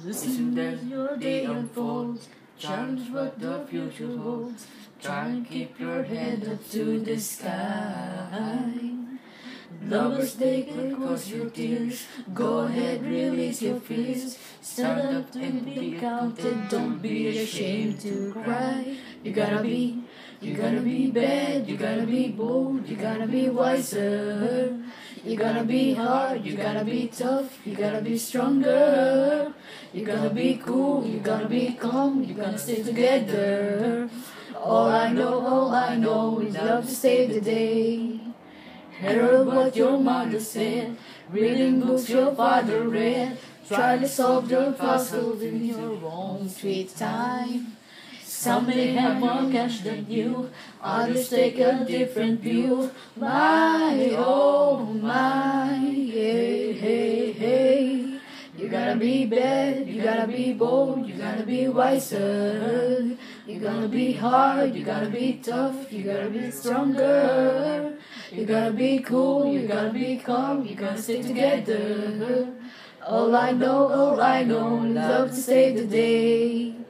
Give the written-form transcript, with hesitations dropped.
Listen as your day unfolds, challenge what the future holds. Try and keep your head up to the sky. Lovers, take across your tears. Go ahead, release your fears. Stand up to be counted. Don't be ashamed to cry. You gotta be bad. You gotta be bold. You gotta be wiser. You gotta be hard. You gotta be tough. You gotta be stronger. You gotta be cool. You gotta be calm. You gotta stay together. All I know is love to save the day. Heard what your mother said, reading books your father read. Try to solve your puzzles in your own sweet time. Some may have more cash than you, others take a different view. My, oh my, hey, hey, hey. You gotta be bad, you gotta be bold, you gotta be wiser. You gotta be hard, you gotta be tough, you gotta be stronger. You gotta be cool, you gotta be calm, you gotta stay together. All I know, love to save the day.